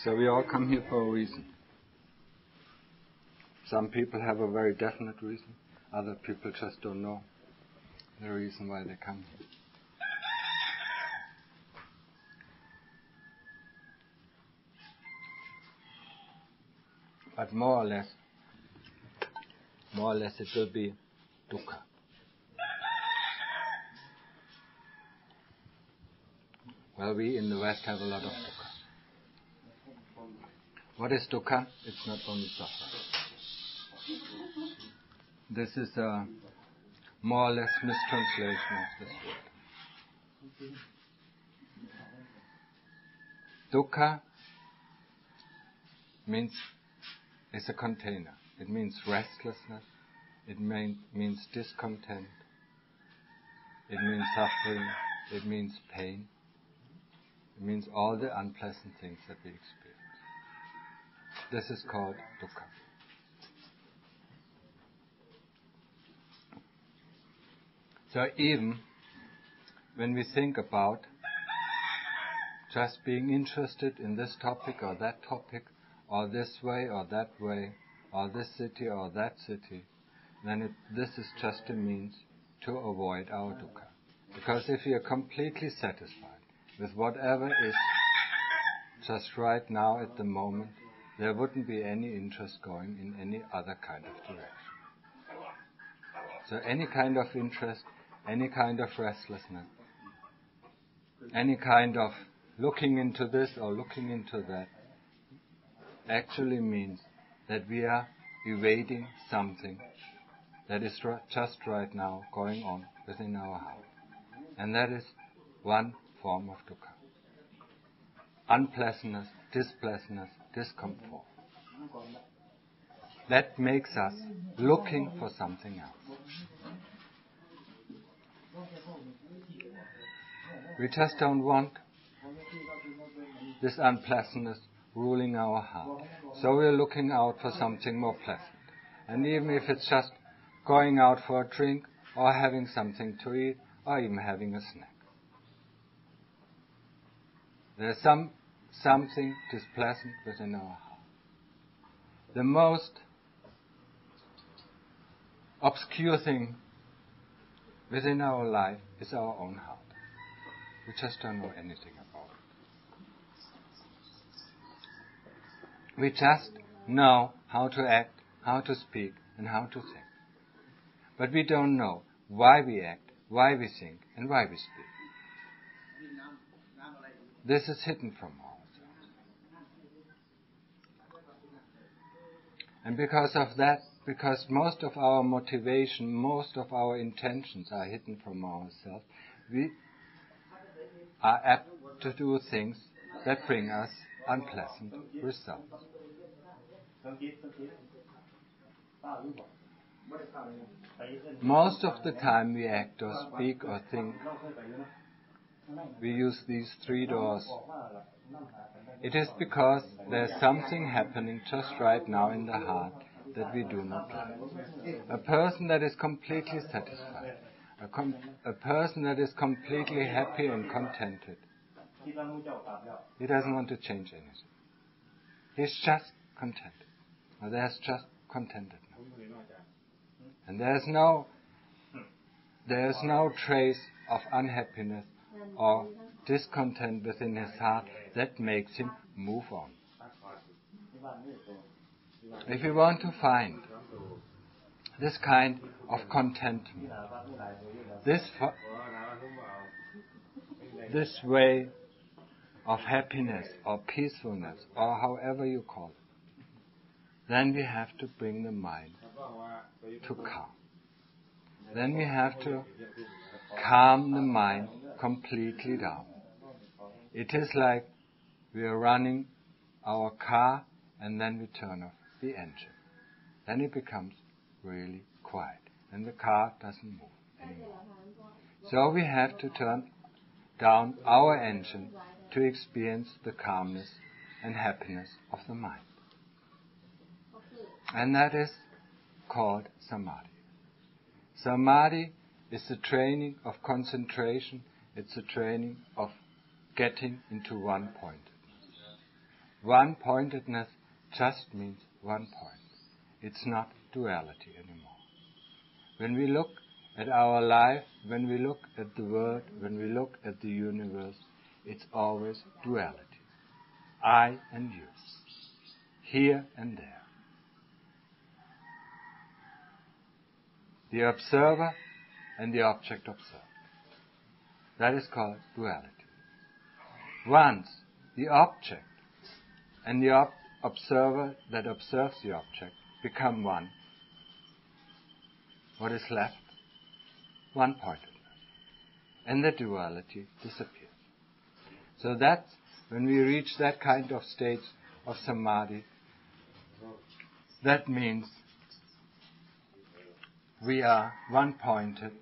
So we all come here for a reason. Some people have a very definite reason. Other people just don't know the reason why they come here. But more or less it will be dukkha. Well, we in the West have a lot of dukkha. What is dukkha? It's not only suffering. This is a more or less mistranslation of this word. Dukkha means is a container. It means restlessness. It means discontent. It means suffering. It means pain. It means all the unpleasant things that we experience. This is called dukkha. So even when we think about just being interested in this topic or that topic, or this way or that way, or this city or that city, then this is just a means to avoid our dukkha. Because if we are completely satisfied with whatever is just right now at the moment, there wouldn't be any interest going in any other kind of direction. So any kind of interest, any kind of restlessness, any kind of looking into this or looking into that, actually means that we are evading something that is just right now going on within our heart. And that is one form of dukkha. Unpleasantness, displeasantness, discomfort. That makes us looking for something else. We just don't want this unpleasantness ruling our heart. So we're looking out for something more pleasant. And even if it's just going out for a drink, or having something to eat, or even having a snack. There's something displeasant within our heart. The most obscure thing within our life is our own heart. We just don't know anything about it. We just know how to act, how to speak, and how to think. But we don't know why we act, why we think, and why we speak. This is hidden from ourselves. And because of that, because most of our motivation, most of our intentions are hidden from ourselves, we are apt to do things that bring us unpleasant results. Most of the time we act or speak or think, we use these three doors. It is because there's something happening just right now in the heart that we do not like. A person that is completely satisfied, a person that is completely happy and contented, he doesn't want to change anything. He's just contented. Or there's just contentedness. And there's no trace of unhappiness or discontent within his heart that makes him move on. If we want to find this kind of contentment, this way of happiness or peacefulness or however you call it, then we have to bring the mind to calm. Then we have to calm the mind completely down. It is like we are running our car and then we turn off the engine. Then it becomes really quiet and the car doesn't move anymore. So we have to turn down our engine to experience the calmness and happiness of the mind. And that is called samadhi. Samadhi is the training of concentration. It's a training of getting into one pointedness. One-pointedness just means one point. It's not duality anymore. When we look at our life, when we look at the world, when we look at the universe, it's always duality. I and you. Here and there. The observer and the object observed. That is called duality. Once the object and the observer that observes the object become one, what is left? One-pointedness. And the duality disappears. So that's when we reach that kind of state of samadhi, that means we are one-pointed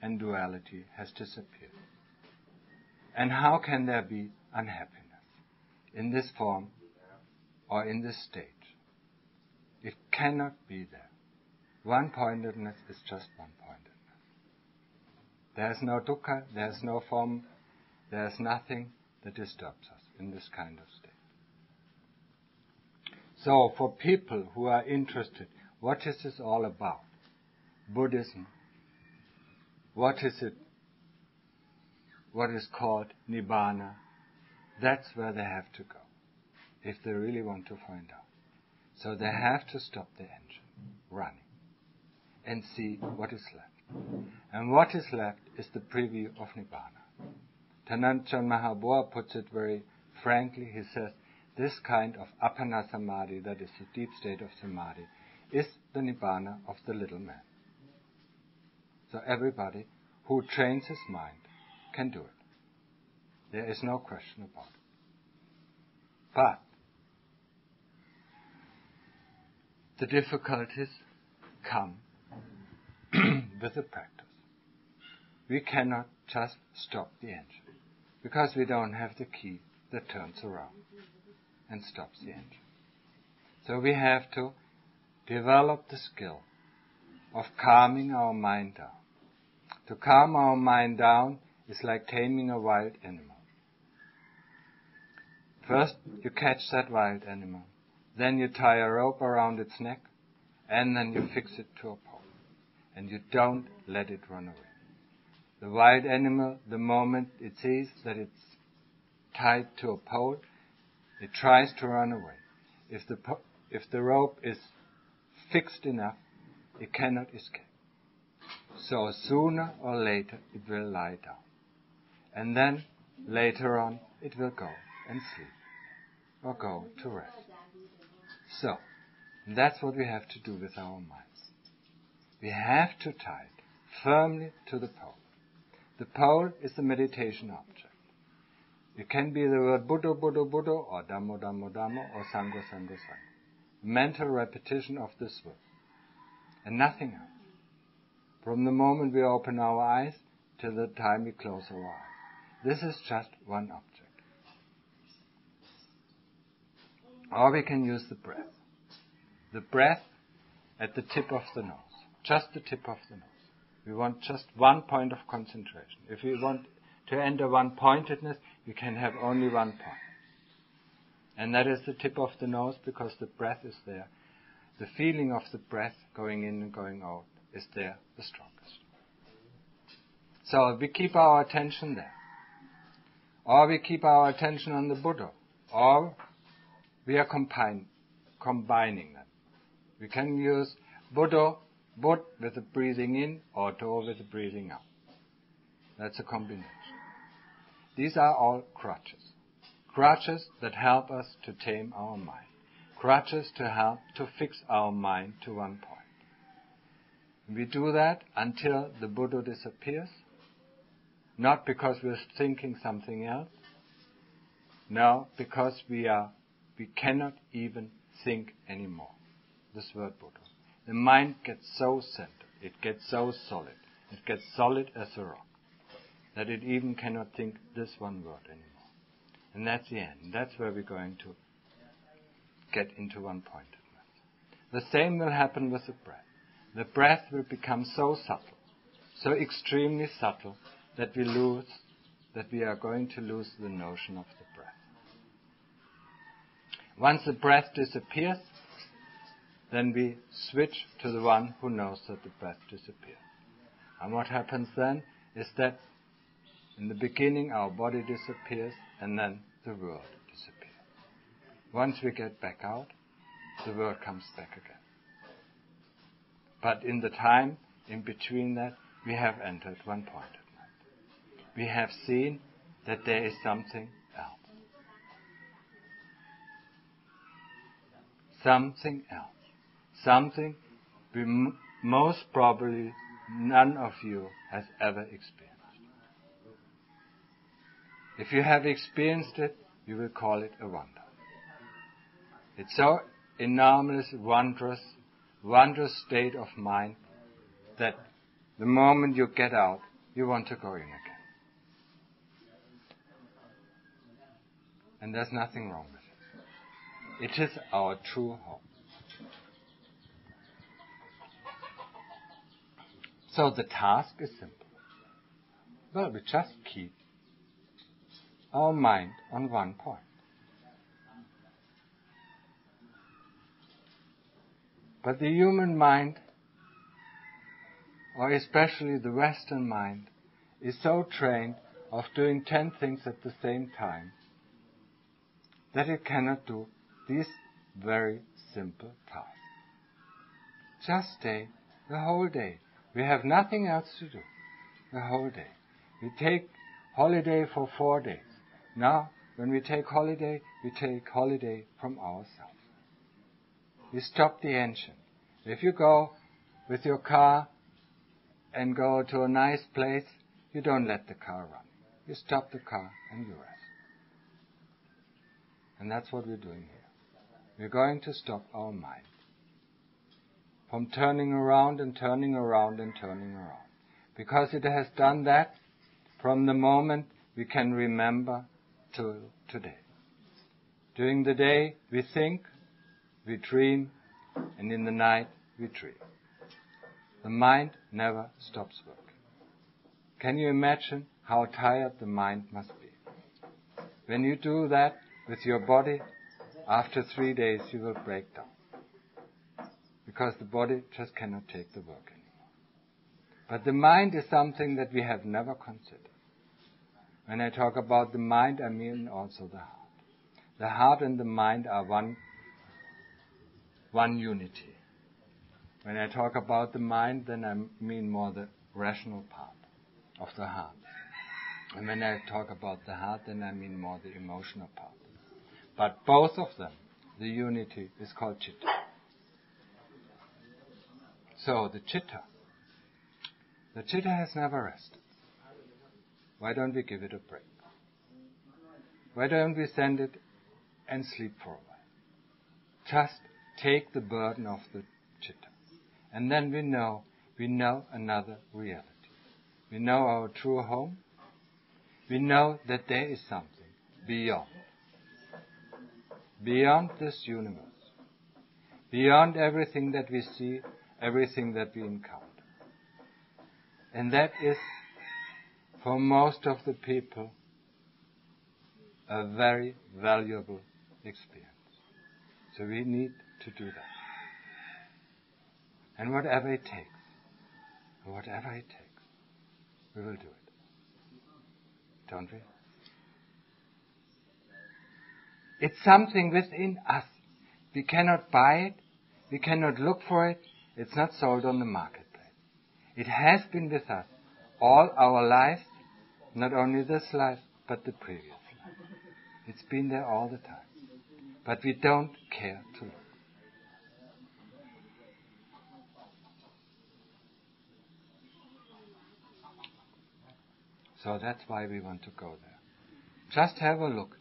and duality has disappeared. And how can there be unhappiness in this form or in this state? It cannot be there. One-pointedness is just one-pointedness. There is no dukkha, there is no form, there is nothing that disturbs us in this kind of state. So, for people who are interested, what is this all about? Buddhism. What is it? What is called Nibbana? That's where they have to go, if they really want to find out. So they have to stop the engine running and see what is left. And what is left is the preview of Nibbana. Tananjan Mahabua puts it very frankly. He says, this kind of Appana Samadhi, that is the deep state of Samadhi, is the Nibbana of the little man. So everybody who trains his mind can do it. There is no question about it. But the difficulties come with the practice. We cannot just stop the engine because we don't have the key that turns around and stops the engine. So we have to develop the skill of calming our mind down. To calm our mind down is like taming a wild animal. First, you catch that wild animal. Then you tie a rope around its neck. And then you fix it to a pole. And you don't let it run away. The wild animal, the moment it sees that it's tied to a pole, it tries to run away. If the rope is fixed enough, it cannot escape. So sooner or later it will lie down. And then later on it will go and sleep or go to rest. So that's what we have to do with our minds. We have to tie it firmly to the pole. The pole is the meditation object. It can be the word Buddha, Buddha, Buddha, or Dhammo, Dhammo, Dhammo, or Sangha, Sangha, Sangha. Mental repetition of this word. And nothing else. From the moment we open our eyes till the time we close our eyes. This is just one object. Or we can use the breath. The breath at the tip of the nose. Just the tip of the nose. We want just one point of concentration. If we want to enter one-pointedness, we can have only one point. And that is the tip of the nose because the breath is there. The feeling of the breath going in and going out is there the strongest. So we keep our attention there. Or we keep our attention on the Buddha. Or we are combining them. We can use Buddha, Bud with the breathing in or Do with the breathing out. That's a combination. These are all crutches. Crutches that help us to tame our mind. Crutches to help to fix our mind to one point. We do that until the Buddha disappears. Not because we're thinking something else. No, because we cannot even think anymore. This word Buddha. The mind gets so centered, it gets so solid, it gets solid as a rock, that it even cannot think this one word anymore. And that's the end. That's where we're going to get into one-pointedness. The same will happen with the breath. The breath will become so subtle, so extremely subtle, that we are going to lose the notion of the breath. Once the breath disappears, then we switch to the one who knows that the breath disappears. And what happens then is that in the beginning our body disappears and then the world disappears. Once we get back out, the world comes back again. But in the time in between that, we have entered one point at night. We have seen that there is something else. Something else. Something we most probably none of you has ever experienced. If you have experienced it, you will call it a wonder. It's so enormous, wondrous state of mind that the moment you get out, you want to go in again. And there's nothing wrong with it. It is our true home. So the task is simple. Well, we just keep our mind on one point. But the human mind, or especially the Western mind, is so trained of doing 10 things at the same time that it cannot do these very simple tasks. Just stay the whole day. We have nothing else to do the whole day. We take holiday for 4 days. Now, when we take holiday from ourselves. We stop the engine. If you go with your car and go to a nice place, you don't let the car run. You stop the car and you rest. And that's what we're doing here. We're going to stop our mind from turning around and turning around and turning around. Because it has done that from the moment we can remember till today. During the day we think, we dream, and in the night we dream. The mind never stops working. Can you imagine how tired the mind must be? When you do that with your body, after 3 days you will break down. Because the body just cannot take the work anymore. But the mind is something that we have never considered. When I talk about the mind, I mean also the heart. The heart and the mind are one unity. When I talk about the mind, then I mean more the rational part of the heart. And when I talk about the heart, then I mean more the emotional part. But both of them, the unity, is called chitta. So the chitta has never rested. Why don't we give it a break? Why don't we send it and sleep for a while? Just take the burden off the chitta. And then we know another reality. We know our true home. We know that there is something beyond this universe, beyond everything that we see, everything that we encounter. And that is, for most of the people, a very valuable experience. So we need to do that. And whatever it takes, we will do it. Don't we? It's something within us. We cannot buy it. We cannot look for it. It's not sold on the marketplace. It has been with us all our lives, not only this life, but the previous life. It's been there all the time. But we don't care to look. So that's why we want to go there. Just have a look.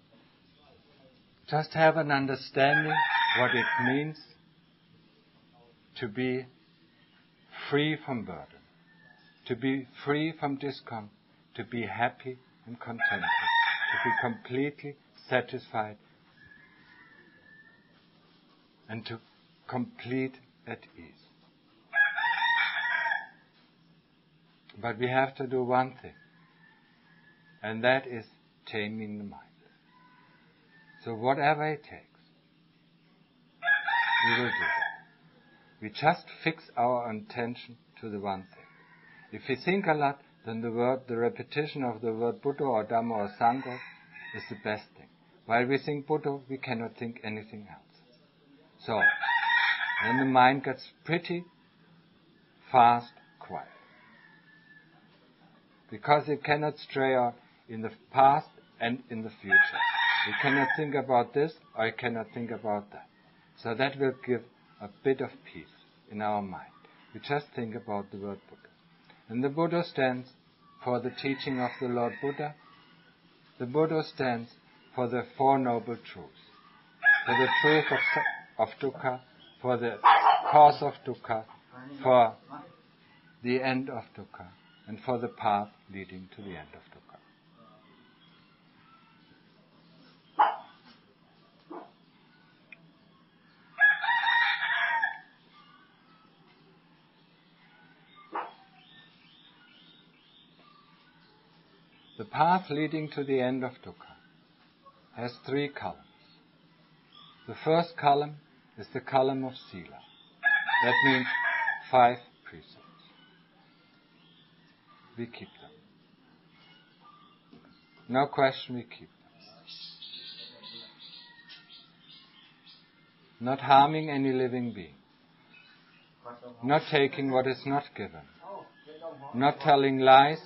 Just have an understanding what it means to be free from burden, to be free from discomfort, to be happy and contented, to be completely satisfied and to complete at ease. But we have to do one thing, and that is taming the mind. So whatever it takes, we will do that. We just fix our attention to the one thing. If we think a lot, then the repetition of the word Buddha or Dhamma or Sangha is the best thing. While we think Buddha, we cannot think anything else. So, then the mind gets pretty fast quiet. Because it cannot stray out in the past and in the future. We cannot think about this or it cannot think about that. So that will give a bit of peace in our mind. We just think about the word Buddha. And the Buddha stands for the teaching of the Lord Buddha. The Buddha stands for the Four Noble Truths. For the truth of dukkha, for the cause of dukkha, for the end of dukkha, and for the path leading to the end of dukkha. The path leading to the end of dukkha has 3 columns. The first column is the column of sila. That means 5 precepts. We keep them. No question, we keep them. Not harming any living being. Not taking what is not given. Not telling lies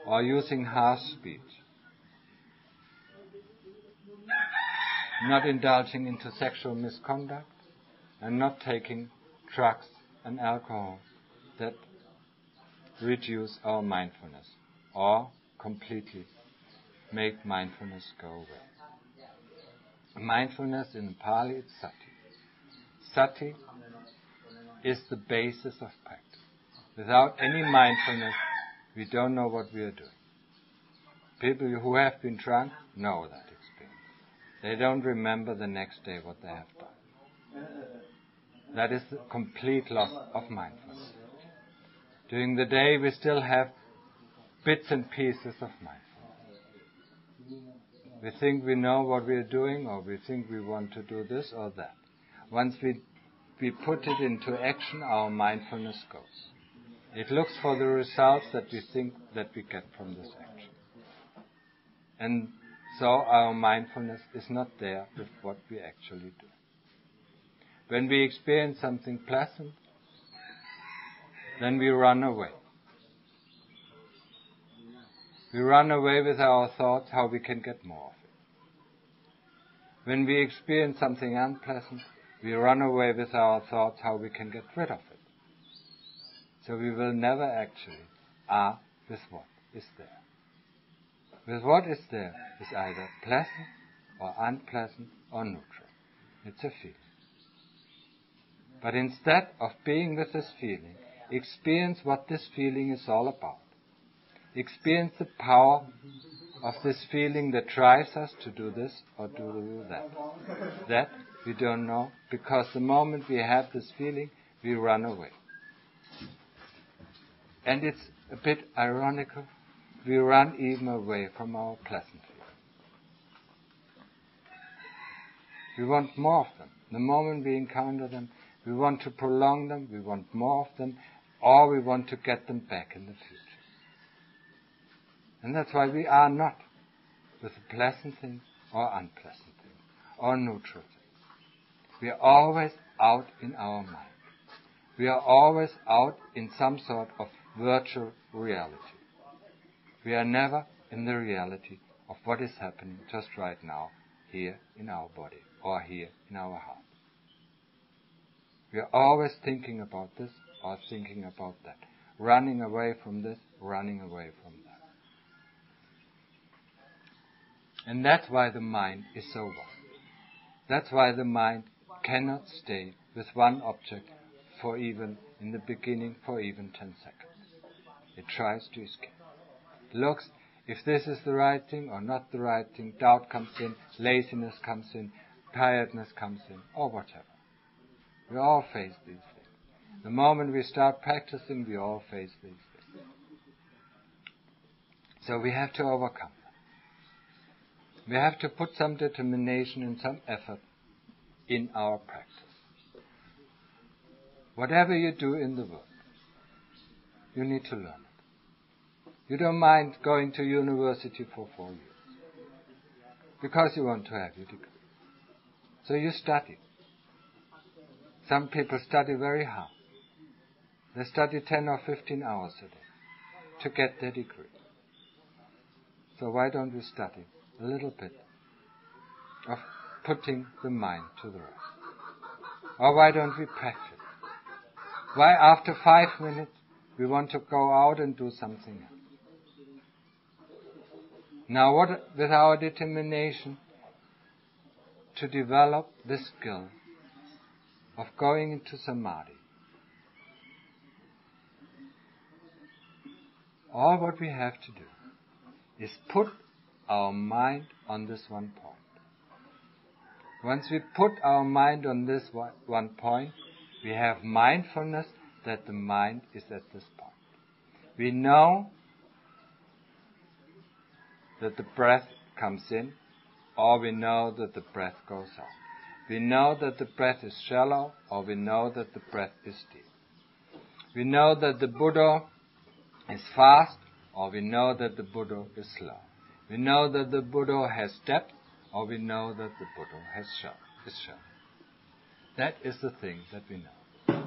or using harsh speech. Not indulging into sexual misconduct, and not taking drugs and alcohol that reduce our mindfulness or completely make mindfulness go away. Mindfulness in Pali is sati. Sati is the basis of practice. Without any mindfulness, we don't know what we are doing. People who have been drunk know that experience. They don't remember the next day what they have done. That is the complete loss of mindfulness. During the day, we still have bits and pieces of mindfulness. We think we know what we are doing, or we think we want to do this or that. Once we put it into action, our mindfulness goes. It looks for the results that we think that we get from this action. And so our mindfulness is not there with what we actually do. When we experience something pleasant, then we run away. We run away with our thoughts how we can get more of it. When we experience something unpleasant, we run away with our thoughts how we can get rid of it. So we will never actually are with what is there. With what is there is either pleasant or unpleasant or neutral. It's a feeling. But instead of being with this feeling, experience what this feeling is all about. Experience the power of this feeling that drives us to do this or to do that. That we don't know, because the moment we have this feeling, we run away. And it's a bit ironical, we run even away from our pleasant feelings. We want more of them. The moment we encounter them, we want to prolong them, we want more of them, or we want to get them back in the future. And that's why we are not with pleasant things or unpleasant things or neutral things. We are always out in our mind. We are always out in some sort of virtual reality. We are never in the reality of what is happening just right now, here in our body or here in our heart. We are always thinking about this or thinking about that, running away from this, running away from that. And that's why the mind is so wide. That's why the mind cannot stay with one object for even, in the beginning, for even 10 seconds. It tries to escape. Looks if this is the right thing or not the right thing. Doubt comes in, laziness comes in, tiredness comes in, or whatever. We all face these things. The moment we start practicing, we all face these things. So we have to overcome them. We have to put some determination and some effort in our practice. Whatever you do in the world, you need to learn it. You don't mind going to university for 4 years because you want to have your degree. So you study. Some people study very hard. They study 10 or 15 hours a day to get their degree. So why don't we study a little bit of putting the mind to the rest? Or why don't we practice? Why after 5 minutes we want to go out and do something else? Now what with our determination to develop this skill of going into samadhi, all what we have to do is put our mind on this one point. Once we put our mind on this one point, we have mindfulness that the mind is at this point. We know that the breath comes in, or we know that the breath goes out. We know that the breath is shallow, or we know that the breath is deep. We know that the Buddha is fast, or we know that the Buddha is slow. We know that the Buddha has depth, or we know that the Buddha is shallow. That is the thing that we know.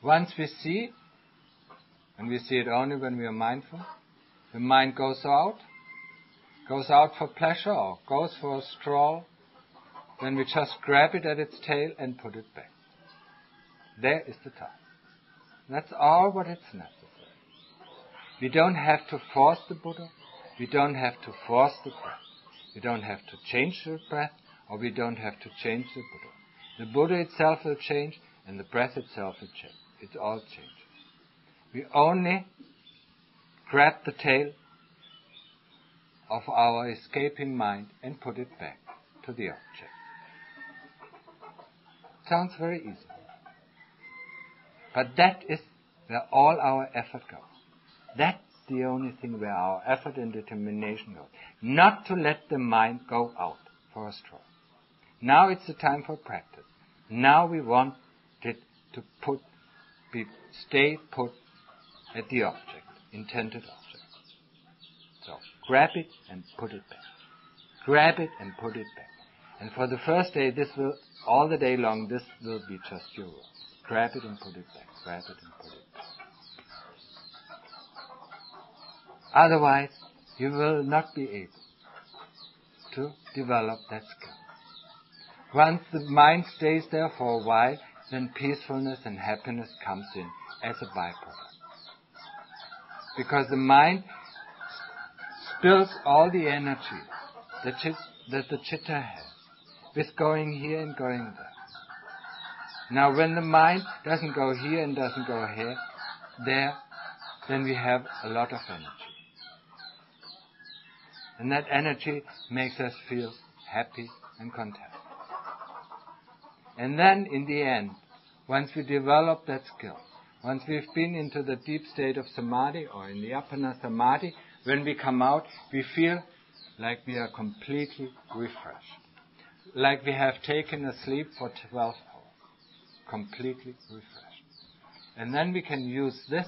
Once we see, and we see it only when we are mindful, the mind goes out for pleasure or goes for a stroll, then we just grab it at its tail and put it back. There is the time. That's all what is necessary. We don't have to force the Buddha. We don't have to force the breath. We don't have to change the breath, or we don't have to change the Buddha. The Buddha itself will change, and the breath itself will change. It all changes. We only grab the tail of our escaping mind and put it back to the object. Sounds very easy. But that is where all our effort goes. That's the only thing where our effort and determination goes. Not to let the mind go out for a stroll. Now it's the time for practice. Now we want it to stay put at the object, intended object. So grab it and put it back. Grab it and put it back. And for the first day, all the day long, this will be just your work. Grab it and put it back. Grab it and put it back. Otherwise, you will not be able to develop that skill. Once the mind stays there for a while, then peacefulness and happiness comes in as a byproduct. Because the mind spills all the energy that the chitta has, with going here and going there. Now when the mind doesn't go here and doesn't go there, then we have a lot of energy. And that energy makes us feel happy and content. And then in the end, once we develop that skill, once we've been into the deep state of samadhi or in the appana samadhi, when we come out, we feel like we are completely refreshed. Like we have taken a sleep for 12 hours. Completely refreshed. And then we can use this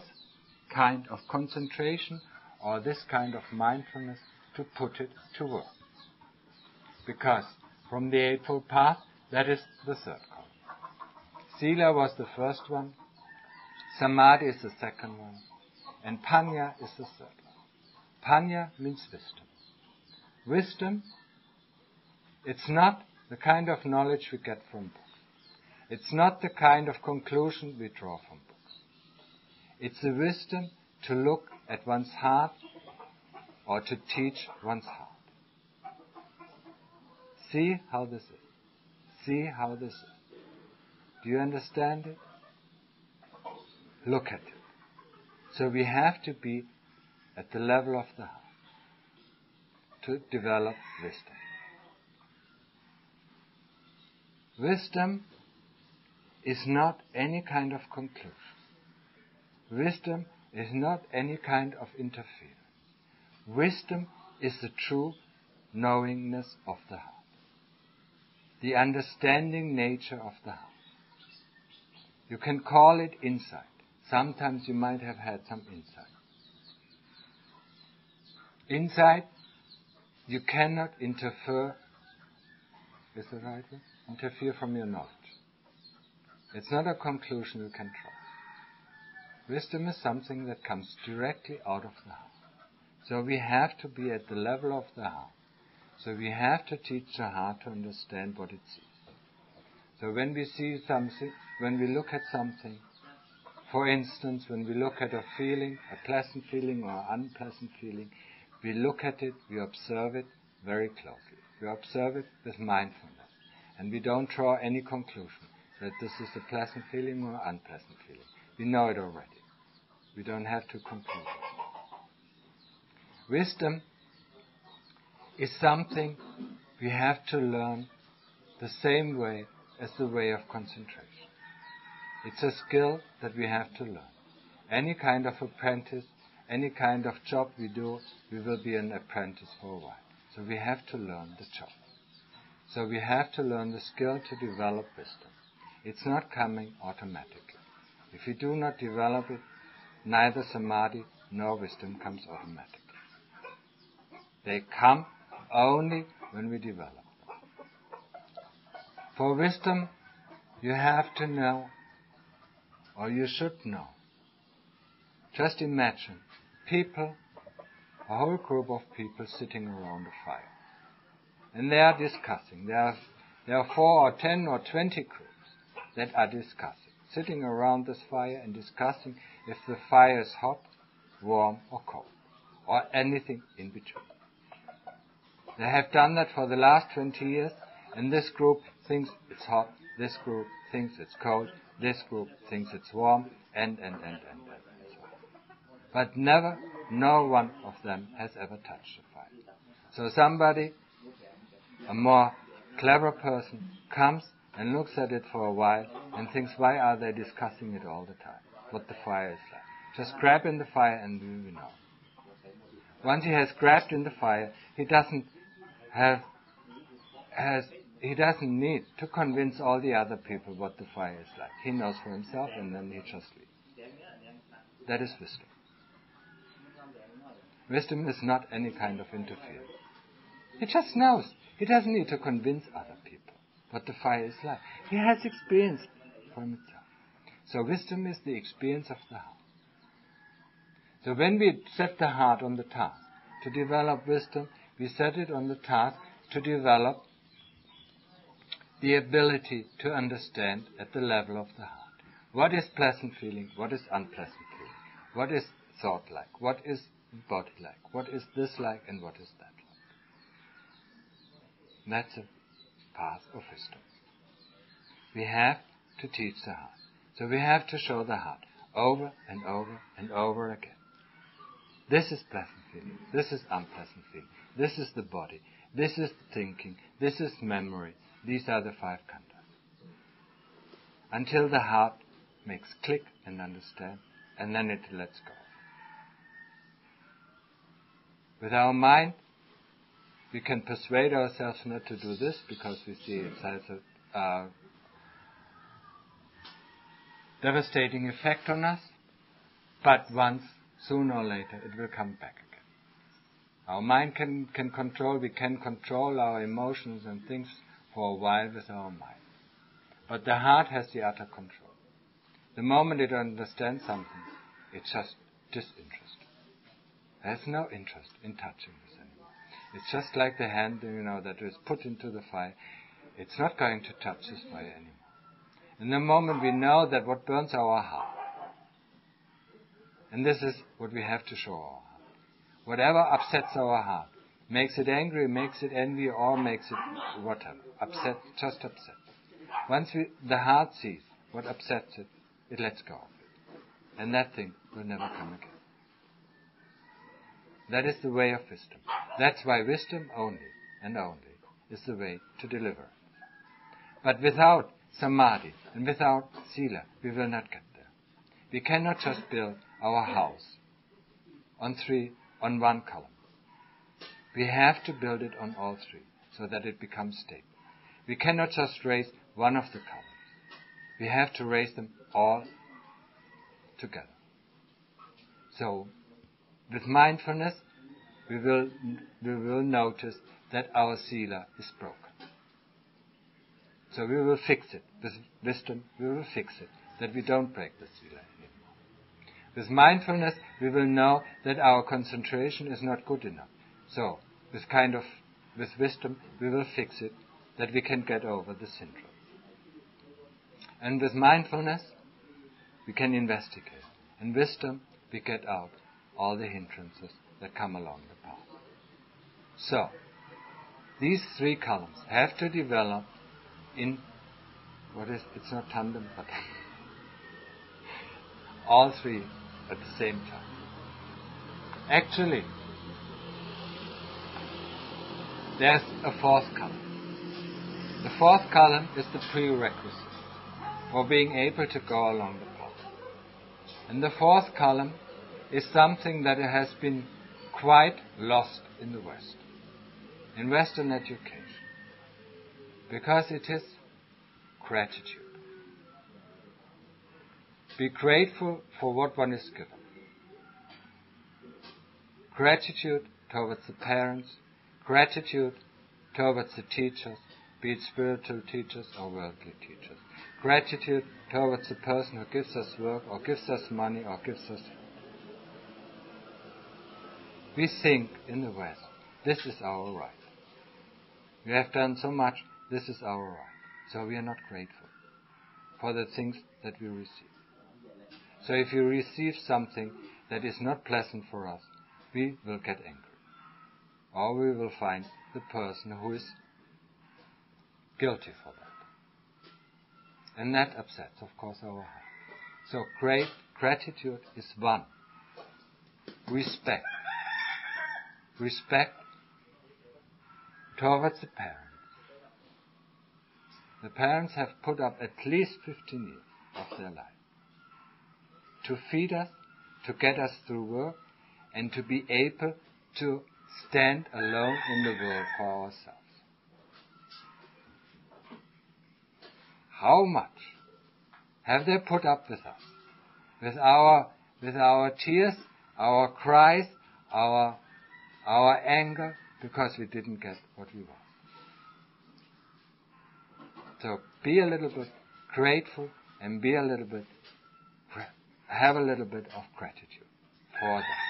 kind of concentration or this kind of mindfulness to put it to work. Because from the Eightfold Path, that is the third column. Sila was the first one, Samadhi is the second one, and Panya is the third one. Panya means wisdom. Wisdom, it's not the kind of knowledge we get from books. It's not the kind of conclusion we draw from books. It's the wisdom to look at one's heart or to teach one's heart. See how this is. See how this is. Do you understand it? Look at it. So we have to be at the level of the heart to develop wisdom. Wisdom is not any kind of conclusion. Wisdom is not any kind of interference. Wisdom is the true knowingness of the heart. The understanding nature of the heart. You can call it insight. Sometimes you might have had some insight. Insight, you cannot interfere, is the right word? Interfere from your knowledge. It's not a conclusion you can draw. Wisdom is something that comes directly out of the heart. So we have to be at the level of the heart. So we have to teach the heart to understand what it sees. So when we see something, when we look at something, for instance, when we look at a feeling, a pleasant feeling or unpleasant feeling, we look at it, we observe it very closely. We observe it with mindfulness. And we don't draw any conclusion that this is a pleasant feeling or unpleasant feeling. We know it already. We don't have to conclude it. Wisdom is something we have to learn the same way as the way of concentration. It's a skill that we have to learn. Any kind of apprentice, any kind of job we do, we will be an apprentice for a while. So we have to learn the job. So we have to learn the skill to develop wisdom. It's not coming automatically. If we do not develop it, neither samadhi nor wisdom comes automatically. They come only when we develop them. For wisdom, you have to know, or you should know. Just imagine people, a whole group of people sitting around a fire. And they are discussing. There are 4 or 10 or 20 groups that are discussing, sitting around this fire and discussing if the fire is hot, warm or cold, or anything in between. They have done that for the last 20 years, and this group thinks it's hot, this group thinks it's cold, this group thinks it's warm, and so on. But never, no one of them has ever touched the fire. So somebody, a more clever person, comes and looks at it for a while and thinks, why are they discussing it all the time? What the fire is like. Just grab in the fire and we know. Once he has grabbed in the fire, he doesn't need to convince all the other people what the fire is like. He knows for himself and then he just leaves. That is wisdom. Wisdom is not any kind of interference. He just knows. He doesn't need to convince other people what the fire is like. He has experienced for himself. So wisdom is the experience of the heart. So when we set the heart on the task to develop wisdom, we set it on the task to develop the ability to understand at the level of the heart. What is pleasant feeling? What is unpleasant feeling? What is thought like? What is body like? What is this like and what is that like? That's a path of wisdom. We have to teach the heart. So we have to show the heart over and over and over again. This is pleasant feeling. This is unpleasant feeling. This is the body. This is thinking. This is memory. These are the 5 khandhas. Until the heart makes click and understand, and then it lets go. With our mind, we can persuade ourselves not to do this because we see it has a devastating effect on us, but once, sooner or later, it will come back again. Our mind can control, we can control our emotions and things for a while with our mind. But the heart has the utter control. The moment it understands something, it's just disinterested. There's no interest in touching this anymore. It's just like the hand, that is put into the fire. It's not going to touch this fire anymore. In the moment we know that what burns our heart, and this is what we have to show our heart. Whatever upsets our heart, makes it angry, makes it envy, or makes it whatever, upset, just upset. Once the heart sees what upsets it, it lets go of it. And that thing will never come again. That is the way of wisdom. That's why wisdom only and only is the way to deliver. But without samadhi and without sila, we will not get there. We cannot just build our house on one column. We have to build it on all 3 so that it becomes stable. We cannot just raise one of the columns. we have to raise them all together. So, with mindfulness, we will notice that our sila is broken. So we will fix it. With wisdom, we will fix it, that we don't break the sila anymore. With mindfulness, we will know that our concentration is not good enough. So, with wisdom, we will fix it, that we can get over the syndrome. And with mindfulness, we can investigate. And wisdom, we get out all the hindrances that come along the path. So, these three columns have to develop in, it's not tandem, but all three at the same time. Actually, there's a fourth column. The fourth column is the prerequisite for being able to go along the path. And the fourth column is something that has been quite lost in the West, in Western education, because it is gratitude. Be grateful for what one is given. Gratitude towards the parents, gratitude towards the teachers, be it spiritual teachers or worldly teachers. Gratitude towards the person who gives us work or gives us money or gives us food. We think in the West, this is our right. We have done so much, this is our right. So we are not grateful for the things that we receive. So if you receive something that is not pleasant for us, we will get angry. Or we will find the person who is guilty for that. And that upsets, of course, our heart. So gratitude is one. Respect. Respect towards the parents. The parents have put up at least 15 years of their life to feed us, to get us through work, and to be able to stand alone in the world for ourselves. How much have they put up with us? With our tears, our cries, our anger, because we didn't get what we want. So be a little bit grateful and have a little bit of gratitude for that.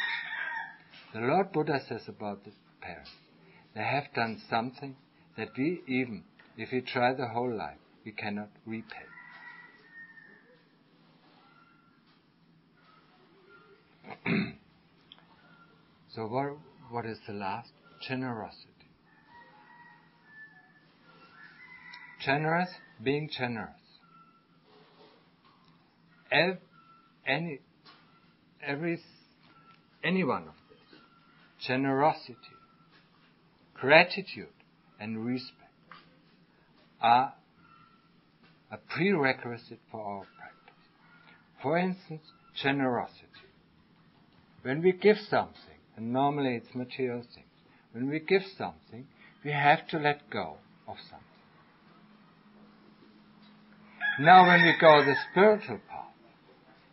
The Lord Buddha says about the parents, they have done something that we, even if we try the whole life, we cannot repay. So what is the last? Generosity. Generous, being generous. Any one of this. Generosity, gratitude, and respect are a prerequisite for our practice. For instance, generosity. When we give something, and normally it's material things, when we give something, we have to let go of something. Now when we go the spiritual path,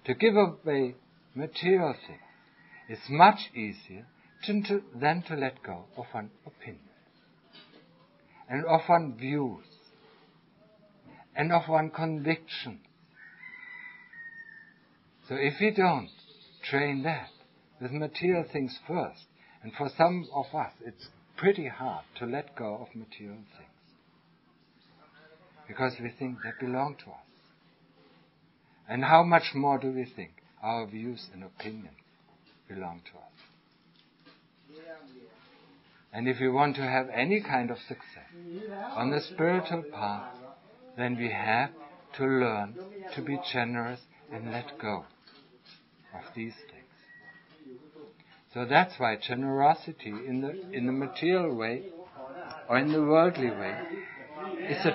to give away material things, it's much easier than to let go of one opinion, and of one views, and of one conviction. So if we don't train that with material things first, and for some of us it's pretty hard to let go of material things, because we think they belong to us. And how much more do we think our views and opinions belong to us? And if we want to have any kind of success on the spiritual path, then we have to learn to be generous and let go of these things. So that's why generosity in the material way or in the worldly way is a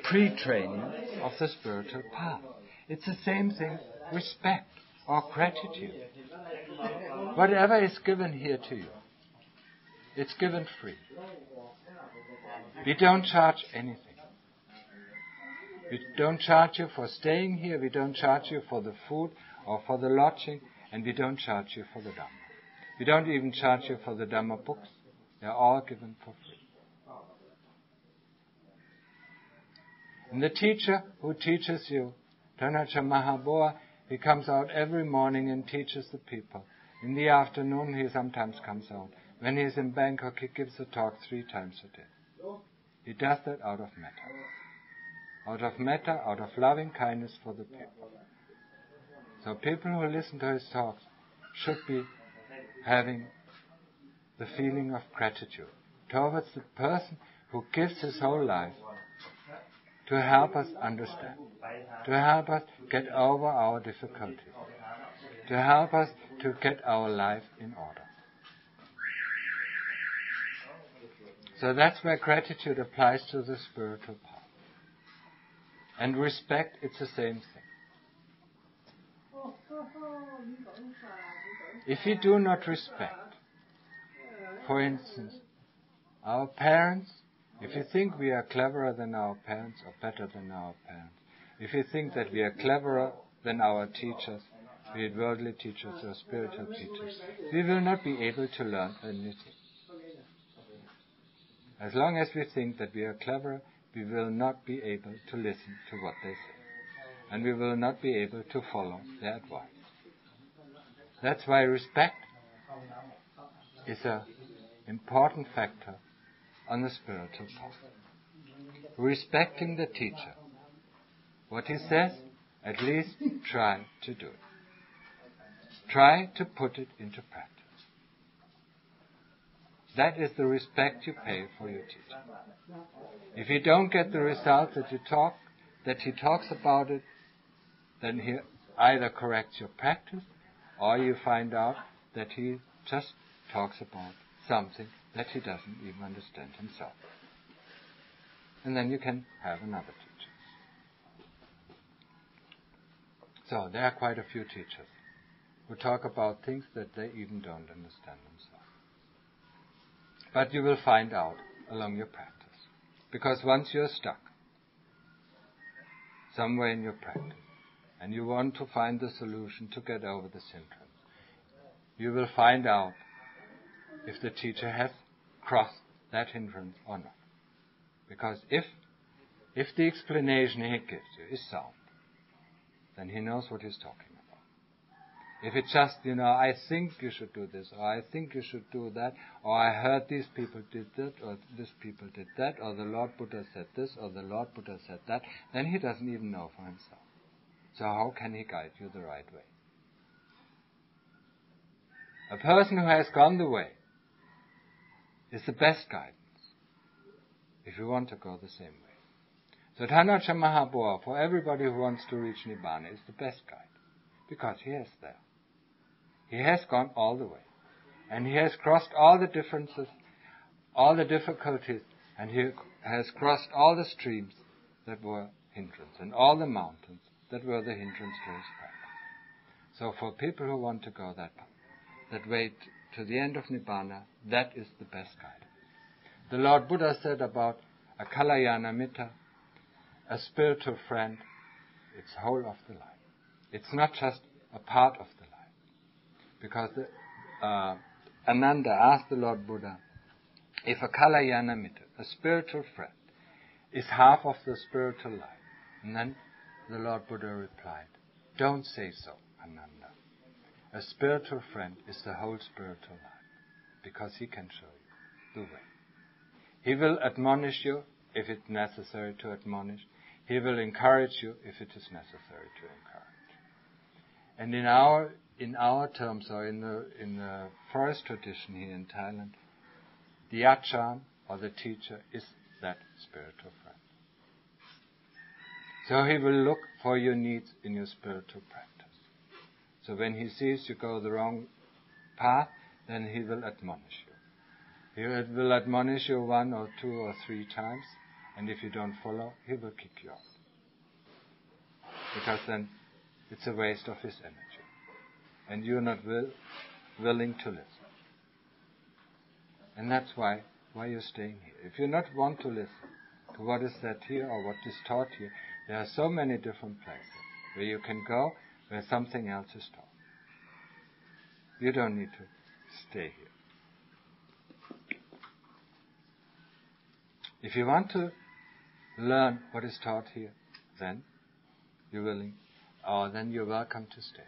pre-training of the spiritual path. It's the same thing, respect or gratitude. Whatever is given here to you, it's given free. We don't charge anything. We don't charge you for staying here, we don't charge you for the food or for the lodging, and we don't charge you for the Dhamma. We don't even charge you for the Dhamma books. They are all given for free. And the teacher who teaches you, Dhanacha Mahaboa, he comes out every morning and teaches the people. In the afternoon he sometimes comes out. When he is in Bangkok, he gives a talk 3 times a day. He does that out of metta. Out of metta, out of loving kindness for the people. So people who listen to his talks should be having the feeling of gratitude towards the person who gives his whole life to help us understand, to help us get over our difficulties, to help us to get our life in order. So that's where gratitude applies to the spiritual path. And respect, it's the same thing. If we do not respect, for instance, our parents, if you think we are cleverer than our parents or better than our parents, if you think that we are cleverer than our teachers, be it worldly teachers or spiritual teachers, we will not be able to learn anything. As long as we think that we are cleverer, we will not be able to listen to what they say. And we will not be able to follow their advice. That's why respect is an important factor on the spiritual path. Respecting the teacher. What he says, at least try to do it. Try to put it into practice. That is the respect you pay for your teacher. If you don't get the result that he talks about it, then he either corrects your practice or you find out that he just talks about something that he doesn't even understand himself. And then you can have another teacher. So there are quite a few teachers who talk about things that they even don't understand themselves. But you will find out along your practice. Because once you're stuck somewhere in your practice and you want to find the solution to get over this hindrance, you will find out if the teacher has crossed that hindrance or not. Because if the explanation he gives you is sound, then he knows what he's talking about. If it's just, I think you should do this, or I think you should do that, or I heard these people did that, or these people did that, or the Lord Buddha said this, or the Lord Buddha said that, then he doesn't even know for himself. So how can he guide you the right way? A person who has gone the way is the best guidance if you want to go the same way. So Dhanacha Mahaboa, for everybody who wants to reach Nibbana, is the best guide because he is there. He has gone all the way. And he has crossed all the differences, all the difficulties, and he has crossed all the streams that were hindrance, and all the mountains that were the hindrance to his practice. So for people who want to go that way to the end of Nibbana, that is the best guide. The Lord Buddha said about a Kalyana Mitta, a spiritual friend, it's whole of the life. It's not just a part of the life. Because Ananda asked the Lord Buddha, if a Kalyana Mitta, a spiritual friend, is half of the spiritual life, and then the Lord Buddha replied, don't say so, Ananda. A spiritual friend is the whole spiritual life, because he can show you the way. He will admonish you if it's necessary to admonish. He will encourage you if it is necessary to encourage. And in our terms, or in the forest tradition here in Thailand, the Achan, or the teacher, is that spiritual friend. So he will look for your needs in your spiritual practice. So when he sees you go the wrong path, then he will admonish you. He will admonish you 1 or 2 or 3 times, and if you don't follow, he will kick you out. Because then it's a waste of his energy. And you're not willing to listen. And that's why you're staying here. If you not want to listen to what is said here or what is taught here, There are so many different places where you can go where something else is taught. You don't need to stay here. If you want to learn what is taught here, then you're willing, or then you're welcome to stay.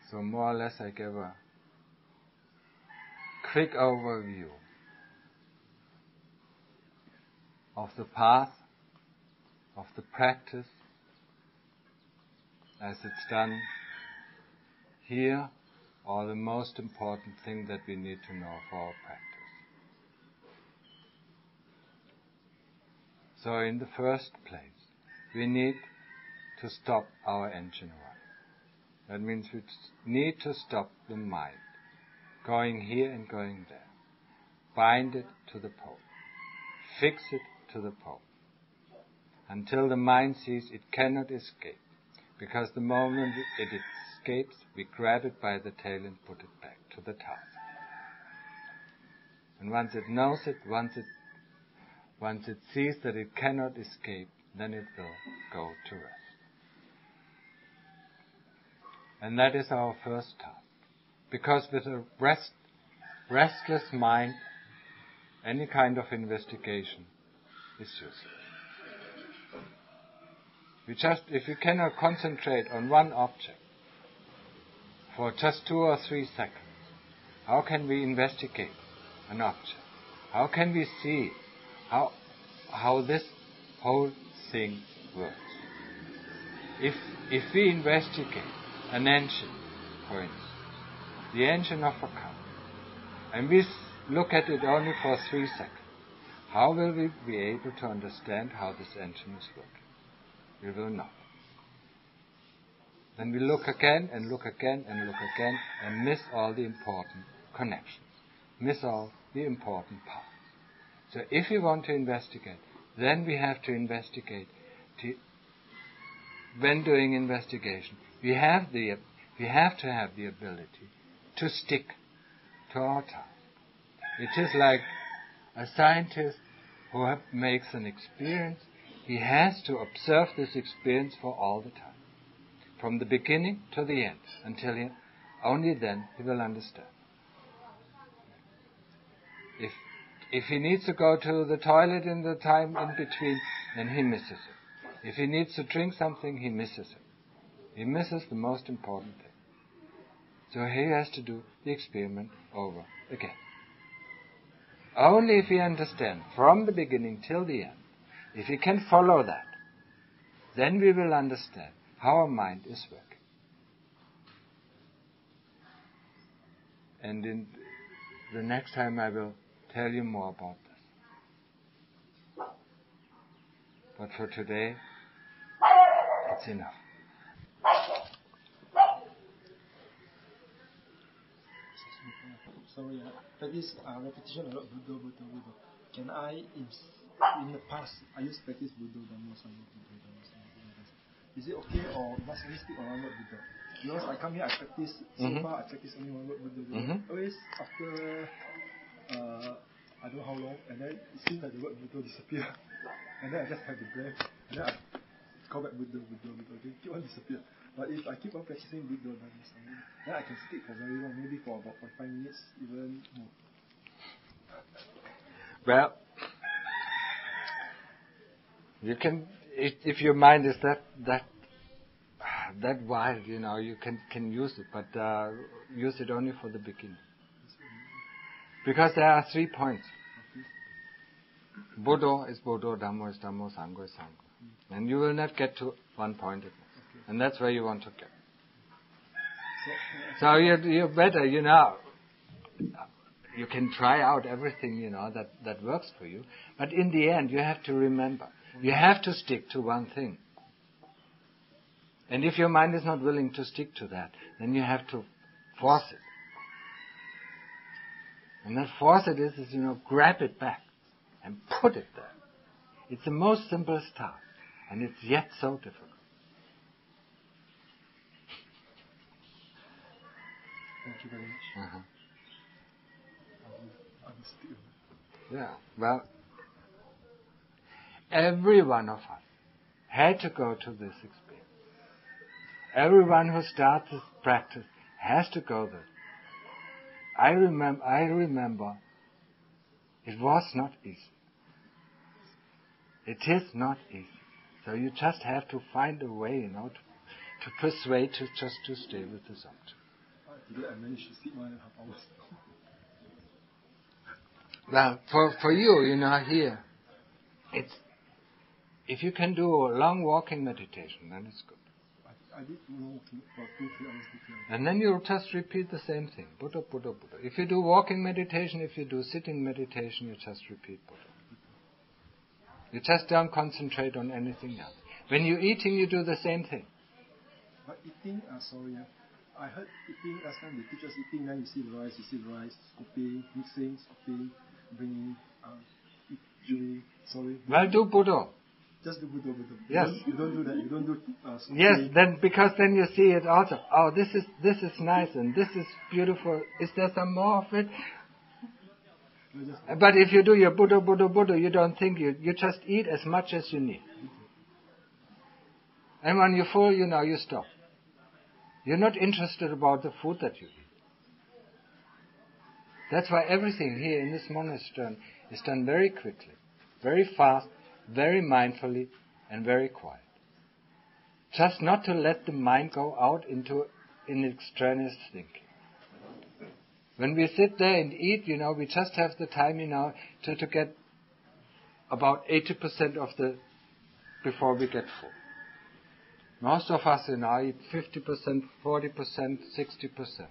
So more or less I gave a quick overview of the path, of the practice, as it's done here, or the most important thing that we need to know for our practice. So in the first place, we need to stop our engine running. That means we need to stop the mind going here and going there. Bind it to the pole. Fix it to the pole. Until the mind sees it cannot escape. Because the moment it escapes, we grab it by the tail and put it back to the task. And once it knows it, once it sees that it cannot escape, then it will go to rest. And that is our first task. Because with a restless mind, any kind of investigation is useless. If you cannot concentrate on one object for just 2 or 3 seconds, how can we investigate an object? How can we see how this whole thing works? If we investigate an engine, for instance, the engine of a car, and we look at it only for 3 seconds, how will we be able to understand how this engine is working? We will not. Then we look again and look again and look again and miss all the important connections, miss all the important parts. So if we want to investigate, then we have to investigate. When doing investigation, we have to have the ability to stick to our task. It is like a scientist who makes an experience. He has to observe this experience for all the time, from the beginning to the end, only then he will understand. If he needs to go to the toilet in the time in between, then he misses it. If he needs to drink something, he misses it. He misses the most important thing. So he has to do the experiment over again. Only if we understand from the beginning till the end, if we can follow that, then we will understand how our mind is working. And in the next time I will tell you more about this. But for today, it's enough. Sorry, practice repetition a lot, Buddha. Can I, in the past, I used to practice Buddha, Dhamma, Sangha, Buddha, Dhamma, Sangha. Is it okay, or must we speak on one word Buddha? Because I come here, I practice, so far I practice only one word Buddha. Always after, I don't know how long, and then it seems like the word Buddha disappear. And then I just have the breath, and then I call back Buddha, okay, keep on disappear. But if I keep on practicing Buddha, Dhamma, Sangha, then I can speak for very long, maybe for about 45 minutes, even more. Well, you can, if your mind is that wild, you can use it, but use it only for the beginning. Because there are 3 points. Buddha is Buddha, Dhamma is Dhamma, Sangha is Sangha. And you will not get to one-pointedness. And that's where you want to get. So you're better, you can try out everything, that works for you. But in the end, you have to remember, you have to stick to one thing. And if your mind is not willing to stick to that, then you have to force it. And then force it is, grab it back and put it there. It's the most simplest task, and it's yet so difficult. Thank you very much. Uh-huh. I will still. Yeah, well, every one of us had to go to this experience. Everyone who starts this practice has to go there. I remember it was not easy. It is not easy. So you just have to find a way, to persuade you just to stay with this object. Today I managed to sleep 1.5 hours. Well, for you, here, it's if you can do a long walking meditation, then it's good. I did walking for 2-3 hours. And then you'll just repeat the same thing, Buddha, Buddha, Buddha. If you do walking meditation, if you do sitting meditation, you just repeat Buddha. You just don't concentrate on anything else. When you're eating, you do the same thing. But eating, I heard eating last time they teach us eating, then you see the rice, scooping, mixing, scooping, bringing, chewing, sorry. Well, do Buddha. Just do Buddha. Yes. You don't do that. You don't do scooping. Yes, because then you see it also. Oh, this is nice and this is beautiful. Is there some more of it? But if you do your Buddha, Buddha, Buddha, you don't think you just eat as much as you need. And when you're full, you stop. You're not interested about the food that you eat. That's why everything here in this monastery is done very quickly, very fast, very mindfully, and very quiet. Just not to let the mind go out in extraneous thinking. When we sit there and eat, we just have the time, to get about 80% of before we get full. Most of us, eat 50%, 40%, 60%.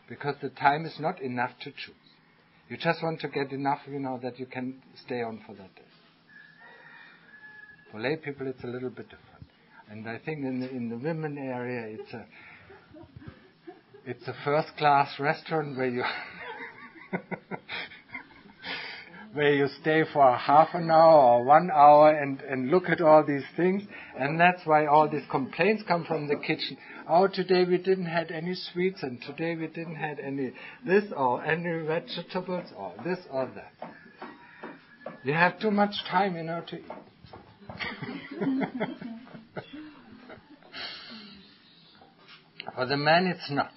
Because the time is not enough to choose. You just want to get enough, that you can stay on for that day. For lay people, it's a little bit different. And I think in the women area, it's a first-class restaurant where you where you stay for half an hour or 1 hour and look at all these things. And that's why all these complaints come from the kitchen. Oh, today we didn't have any sweets, and today we didn't have any this or any vegetables or this or that. You have too much time, to eat. For the men, it's not.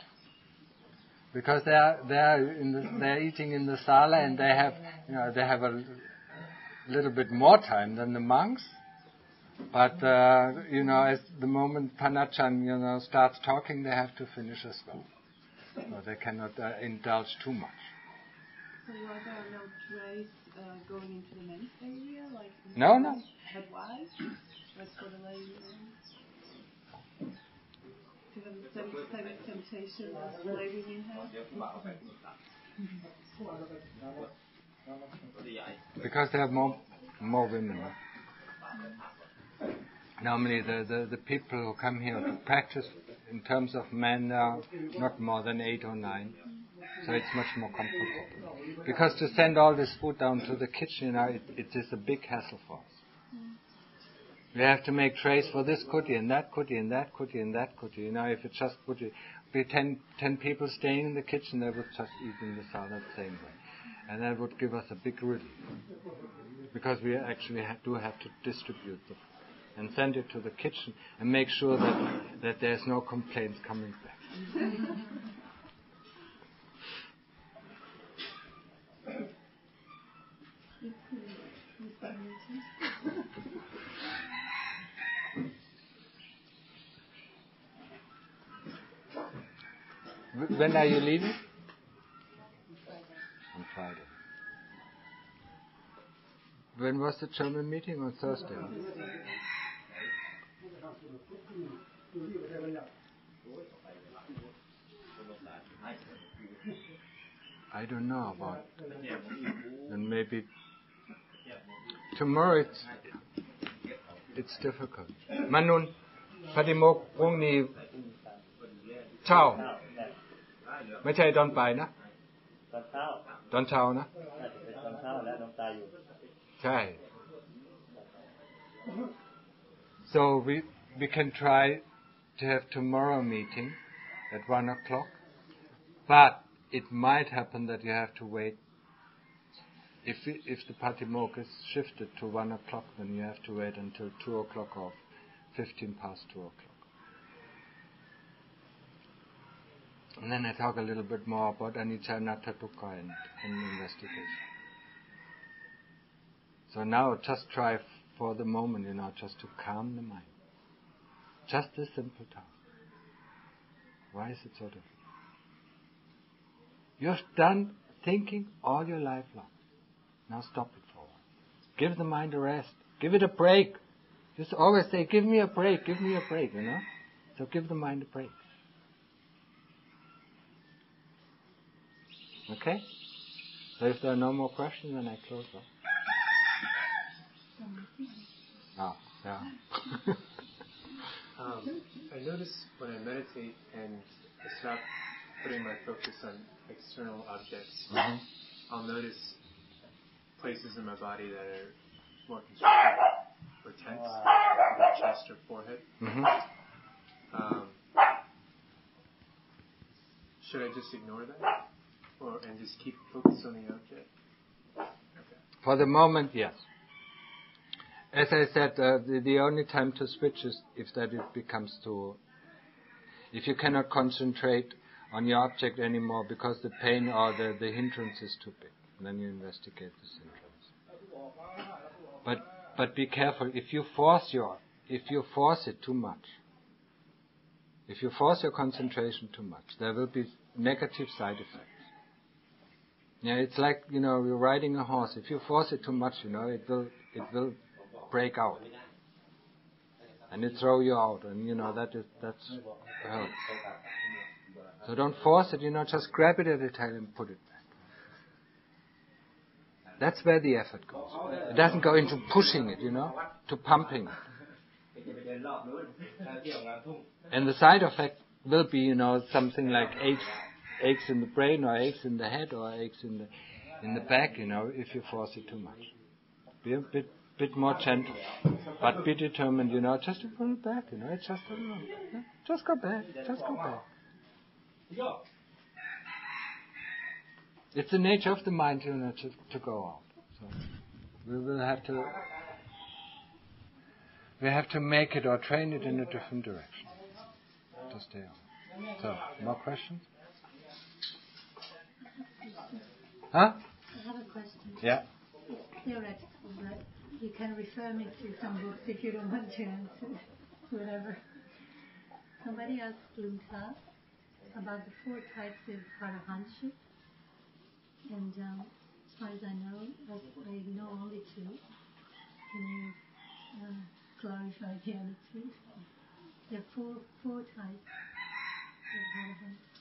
Because they're eating in the sala and they have a little bit more time than the monks. But as the moment Panachan starts talking, they have to finish as well. So they cannot indulge too much. So are there no trays going into the men's area, like No. But why? Just for the ladies. To have the same temptation as the ladies in have? Because they have more women. Normally the people who come here to practice in terms of men are not more than 8 or 9. So it's much more comfortable. Because to send all this food down to the kitchen, it is a big hassle for us. We have to make trays for this kuti and that kuti and that kuti and that kuti. If it just would be 10 people staying in the kitchen, they would just eat in the salad the same way. And that would give us a big relief. Because we actually do have to distribute the food and send it to the kitchen and make sure that there's no complaints coming back. When are you leaving? On Friday. When was the German meeting? On Thursday? I don't know about. And maybe tomorrow it's difficult. Manun, Padimok, Wongni, Ciao. ไม่ใช่ตอนไปนะ ตอนเช้านะ ตอนเช้าแล้วน้องตาอยู่ ใช่ so we can try to have tomorrow meeting at 1 o'clock, but it might happen that you have to wait. If the Patimokkha is shifted to 1 o'clock, then you have to wait until 2 o'clock or 15 past 2 o'clock. And then I talk a little bit more about anicca, anatta, dukkha and investigation. So now just try for the moment, just to calm the mind. Just this simple task. Why is it so difficult? You've done thinking all your life long. Now stop it for a while. Give the mind a rest. Give it a break. Just always say, give me a break, So give the mind a break. Okay? So if there are no more questions, then I close up. Oh, yeah. I notice when I meditate and I stop putting my focus on external objects, I'll notice places in my body that are more constricted or tense, like the chest or forehead. Should I just ignore that, and just keep focused on the object? Okay. For the moment, yes. As I said, the only time to switch is if it becomes too. If you cannot concentrate on your object anymore because the pain or the hindrance is too big, then you investigate this hindrance. But be careful. If you force it too much, if you force your concentration too much, there will be negative side effects. Yeah, it's like you're riding a horse. If you force it too much, it will break out, and it throw you out, and that's hurt. So don't force it. Just grab it at the tail and put it back. That's where the effort goes. It doesn't go into pushing it, to pumping it. And the side effect will be, something like aches in the brain, or aches in the head, or aches in the back, if you force it too much. Be a bit more gentle, but be determined, just to pull it back, it's just a little, just go back. It's the nature of the mind, to go out. So we have to make it or train it in a different direction to stay on. So, more questions? Huh? I have a question. Yeah. It's theoretical, but you can refer me to some books if you don't want to answer. Whatever. Somebody asked Lunta about the 4 types of arahantship, and as far as I know, I know only 2. Can you clarify the other 2? There are 4 types of arahantship.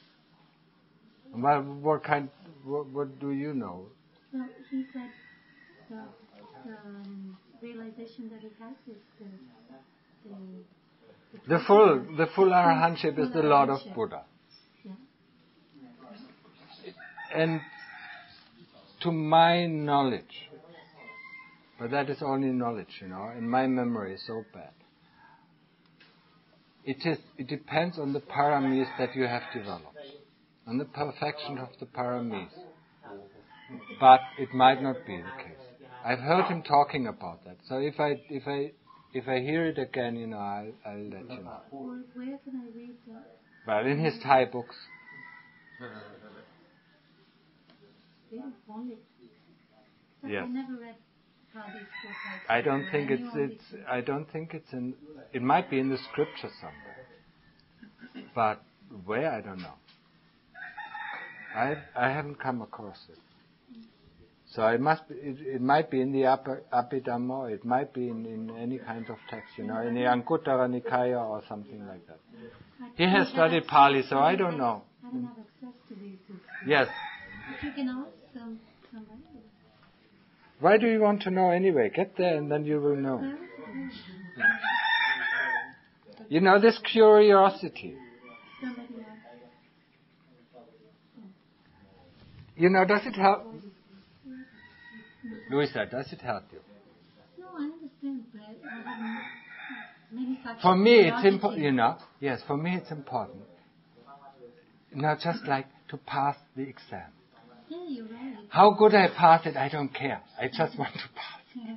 What do you know? Well, he said the realization that he has is the full arahantship is the Lord of Buddha. Yeah. And to my knowledge, but that is only knowledge, and my memory is so bad. It depends on the paramis that you have developed, on the perfection of the paramis. But it might not be the case. I've heard him talking about that. So if I hear it again, I'll let you know. Where can I read that? Well, in his Thai books. Yes. I never read how these 4 types. I don't think it's in. It might be in the scripture somewhere, but where I don't know. I haven't come across it. So it must be. It might be in the Abhidhamma, or it might be in any kind of text, in the Anguttara Nikaya or something like that. He has studied Pali, so I don't know. I don't have access to these books. Yes. If you can ask somebody. Why do you want to know anyway? Get there and then you will know. This curiosity. Does it help? Louisa, does it help you? No, I understand, but I haven't many such. For me, it's important, Yes, for me it's important. Just like to pass the exam. Yeah, you're right. How good I pass it, I don't care. I just want to pass. Yeah.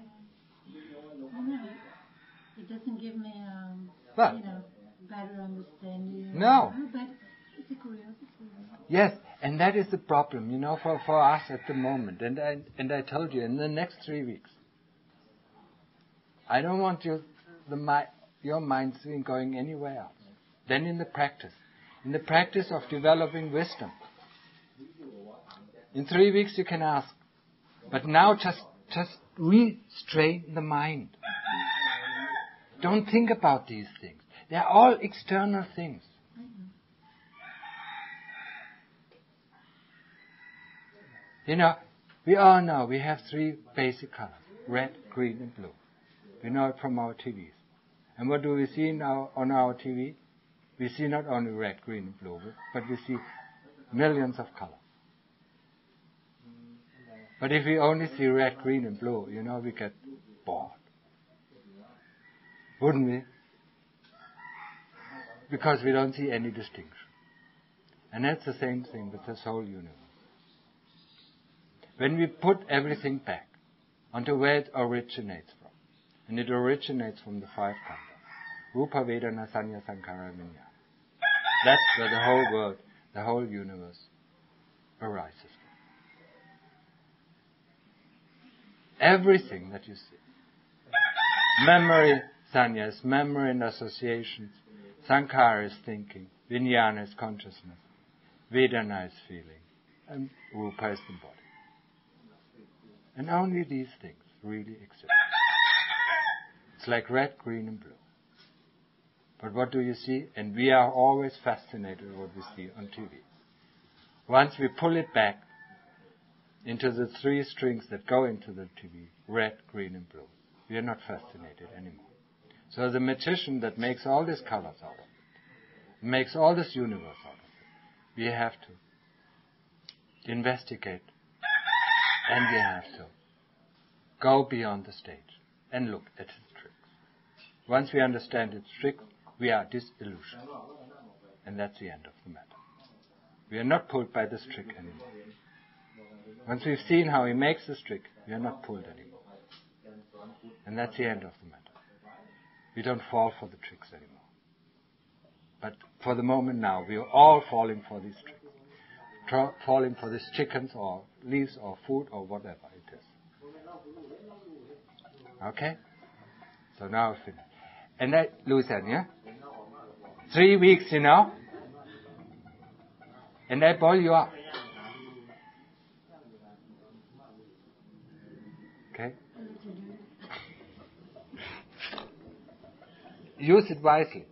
No, it doesn't give me, What? better understanding. No. But it's a curiosity. Yes, and that is the problem, for us at the moment. And I told you, in the next 3 weeks, I don't want your mind going anywhere else than in the practice of developing wisdom. In 3 weeks you can ask, but now just restrain the mind. Don't think about these things. They are all external things. We all know we have 3 basic colors: red, green, and blue. We know it from our TVs. And what do we see now on our TV? We see not only red, green, and blue, but we see millions of colors. But if we only see red, green, and blue, we get bored. Wouldn't we? Because we don't see any distinction. And that's the same thing with this whole universe. When we put everything back onto where it originates from, and it originates from the 5 khandhas, Rupa, Vedana, Sanya, Sankhara, Viññāna. That's where the whole world, the whole universe arises from. Everything that you see. Memory, Sanya, is memory and associations. Sankhara is thinking. Viññāna is consciousness. Vedana is feeling. And Rupa is the body. And only these things really exist. It's like red, green, and blue. But what do you see? And we are always fascinated with what we see on TV. Once we pull it back into the 3 strings that go into the TV, red, green, and blue, we are not fascinated anymore. So the magician that makes all these colors out of it, makes all this universe out of it, we have to investigate, and we have to go beyond the stage and look at its tricks. Once we understand its tricks, we are disillusioned. And that's the end of the matter. We are not pulled by this trick anymore. Once we've seen how he makes this trick, we are not pulled anymore. And that's the end of the matter. We don't fall for the tricks anymore. But for the moment now, we are all falling for these tricks. Falling for these chickens or leaves or food or whatever it is. Okay? So now I finish. And that, Lucian, yeah? 3 weeks, and I boil you up. Okay? Use it wisely.